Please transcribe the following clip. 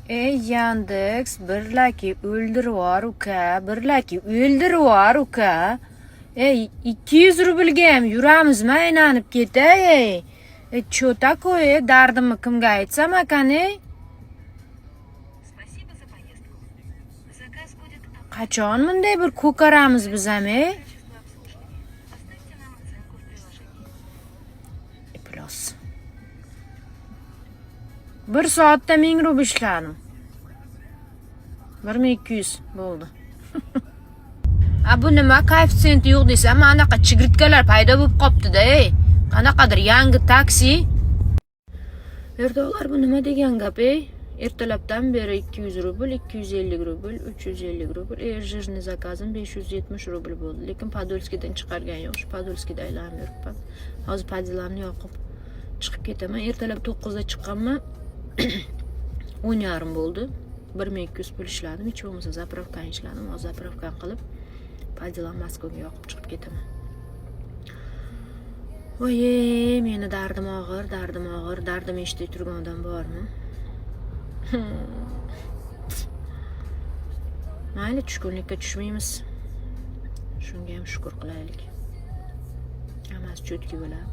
Ey Yandex, birlaki o'ldirivor uka, birlaki o'ldirivor uka. Ey 200 rublga ham yuramizmi aylanib ketay, ey. Чё такое, dardimni kimga aytsam akani? Qachon bunday bir ko'karamiz biz ham, ey? Plus. 1 soatda 1000 rubl ishladim. 1200 bo'ldi. Bu nima koeffitsiyenti yo'q desam, anaqa chigirtkalar paydo bo'lib qopti-da, ey. Qanaqadir yangi taksi. Erdo'g'lar bu nima degan gap, ey? Ertalabdan beri 200 rubl, 250 rubl, 350 rubl, jирный zakazim 570 rubl bo'ldi. Lekin Podolskidan chiqargan yo'q. Shu Podolskida aylanib yuribman. Hozir padilarni yoqib chiqib ketaman. Ertalab 9 da chiqqanman. 10:30 bo'ldi. 1200 pul ishladim. Hech bo'lmasa zapravkani ishladim. Hozir zapravkan qilib padilan Moskvaga yoqib chiqib ketaman. Voy, meni dardim og'ir, dardim eshitib turgan odam bormi? Mayli, tushkunlikka tushmaymiz. Shunga ham shukr qilaylik. Hammasi cho'tki bo'ladi.